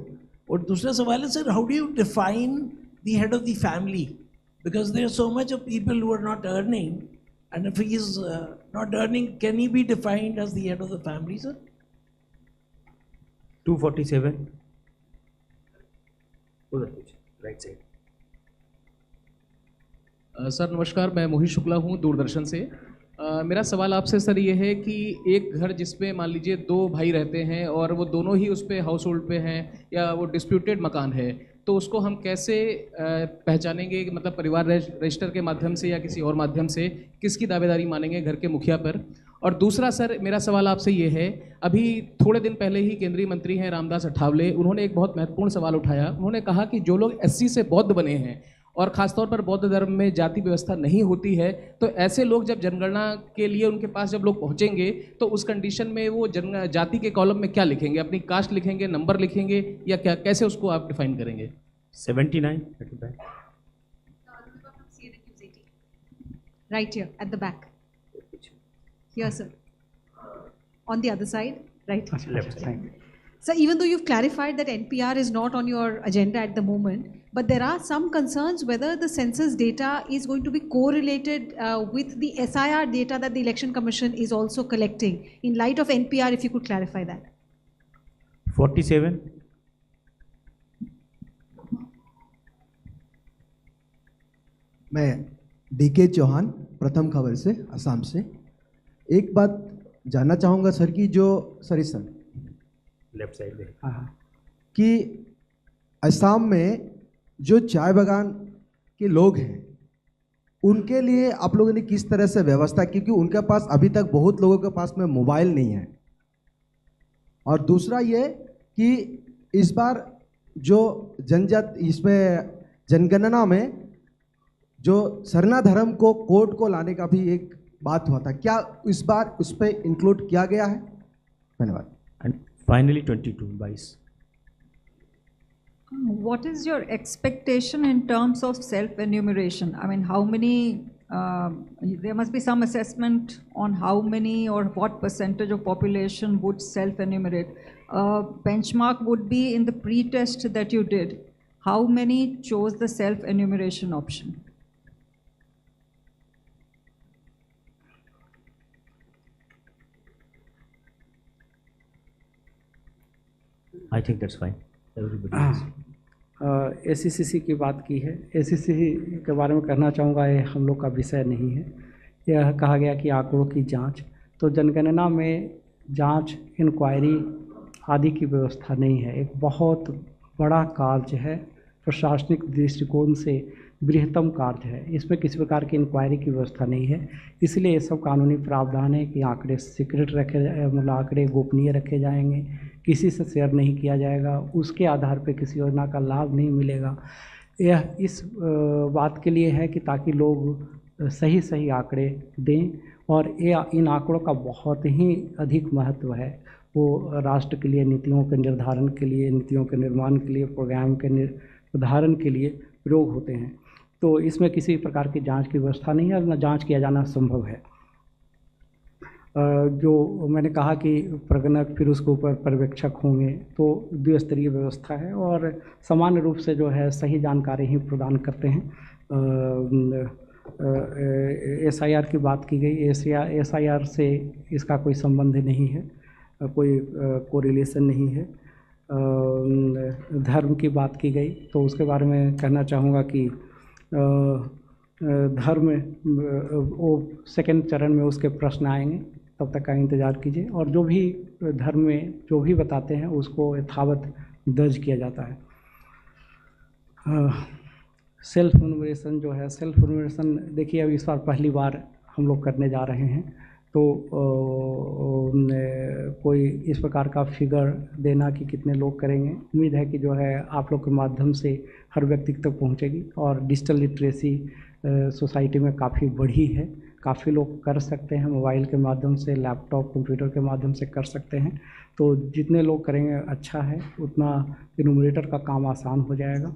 और दूसरा सवाल है sir, how do you define the head of the family, because there are so much of people who are not earning, and if he is not earning, can he be defined as the head of the family, sir? 247 उधर right side. Sir नमस्कार, मैं मोहित शुक्ला हूँ दूरदर्शन से। मेरा सवाल आपसे sir ये है कि एक घर जिसमें मान लीजिए 2 भाई रहते हैं और वो दोनों ही उस पे हाउस होल्ड पे हैं, या वो डिस्प्यूटेड मकान है, तो उसको हम कैसे पहचानेंगे? मतलब परिवार रजिस्टर के माध्यम से या किसी और माध्यम से किसकी दावेदारी मानेंगे घर के मुखिया पर? और दूसरा सर मेरा सवाल आपसे ये है, अभी थोड़े दिन पहले ही केंद्रीय मंत्री हैं रामदास अठावले, उन्होंने एक बहुत महत्वपूर्ण सवाल उठाया। उन्होंने कहा कि जो लोग SC से बौद्ध बने हैं और ख़ासतौर पर बौद्ध धर्म में जाति व्यवस्था नहीं होती है, तो ऐसे लोग जब जनगणना के लिए उनके पास जब लोग पहुंचेंगे तो उस कंडीशन में वो जाति के कॉलम में क्या लिखेंगे? अपनी कास्ट लिखेंगे, नंबर लिखेंगे, या क्या, कैसे उसको आप डिफाइन करेंगे? 79 Right here at the back. Here, sir. On the other side, right? Left side. So even though you've clarified that NPR is not on your agenda at the moment, but there are some concerns whether the census data is going to be correlated with the SIR data that the Election Commission is also collecting. In light of NPR, if you could clarify that. 47 मैं DK Chauhan प्रथम खबर से असम से। एक बात जानना चाहूँगा sir कि जो सर लेफ्ट साइड में कि असम में जो चाय बागान के लोग हैं उनके लिए आप लोगों ने किस तरह से व्यवस्था, क्योंकि उनके पास अभी तक बहुत लोगों के पास में मोबाइल नहीं है। और दूसरा ये कि इस बार जो इसमें जनगणना में जो सरना धर्म को कोर्ट को लाने का भी एक बात हुआ था, क्या इस बार उस पर इंक्लूड किया गया है? धन्यवाद। And finally 22 What is your expectation in terms of self-enumeration? I mean, how many, there must be some assessment on how many or what percentage of population would self-enumerate. Benchmark would be in the pre-test that you did. How many chose the self-enumeration option? I think that's fine. SECC की बात की है। SECC के बारे में कहना चाहूँगा, ये हम लोग का विषय नहीं है। यह कहा गया कि आंकड़ों की जांच, तो जनगणना में जांच, इंक्वायरी आदि की व्यवस्था नहीं है। एक बहुत बड़ा कार्य है प्रशासनिक दृष्टिकोण से बृहत्तम कार्य है। इसमें किसी प्रकार की इंक्वायरी की व्यवस्था नहीं है, इसलिए ये सब कानूनी प्रावधान है कि आंकड़े सीक्रेट रखे, मतलब आंकड़े गोपनीय रखे जाएंगे, किसी से शेयर नहीं किया जाएगा, उसके आधार पर किसी योजना का लाभ नहीं मिलेगा। यह इस बात के लिए है कि ताकि लोग सही सही आंकड़े दें, और ये इन आंकड़ों का बहुत ही अधिक महत्व है। वो राष्ट्र के लिए नीतियों के निर्धारण के लिए, नीतियों के निर्माण के लिए, प्रोग्राम के निर्धारण के लिए प्रयोग होते हैं। तो इसमें किसी प्रकार की जांच की व्यवस्था नहीं है, और न जांच किया जाना संभव है। जो मैंने कहा कि प्रगणक फिर उसके ऊपर पर्यवेक्षक होंगे, तो द्विस्तरीय व्यवस्था है और सामान्य रूप से जो है सही जानकारी ही प्रदान करते हैं। SIR की बात की गई, SIR से इसका कोई संबंध नहीं है, कोई कोरिलेशन नहीं है। धर्म की बात की गई तो उसके बारे में कहना चाहूँगा कि धर्म वो सेकंड चरण में उसके प्रश्न आएंगे, तब तक का इंतज़ार कीजिए। और जो भी धर्म में जो भी बताते हैं उसको यथावत दर्ज किया जाता है। सेल्फ इन्यूमरेशन जो है, सेल्फ इन्यूमरेशन देखिए अब इस बार पहली बार हम लोग करने जा रहे हैं, तो कोई इस प्रकार का फिगर देना कि कितने लोग करेंगे, उम्मीद है कि जो है आप लोग के माध्यम से हर व्यक्ति तक पहुंचेगी। और डिजिटल लिटरेसी सोसाइटी में काफ़ी बढ़ी है, काफ़ी लोग कर सकते हैं, मोबाइल के माध्यम से, लैपटॉप कंप्यूटर के माध्यम से कर सकते हैं। तो जितने लोग करेंगे अच्छा है, उतना इन्यूमरेटर का काम आसान हो जाएगा।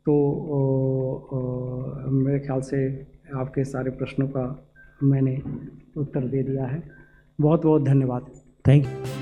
तो मेरे ख्याल से आपके सारे प्रश्नों का मैंने उत्तर दे दिया है। बहुत बहुत धन्यवाद। Thank you.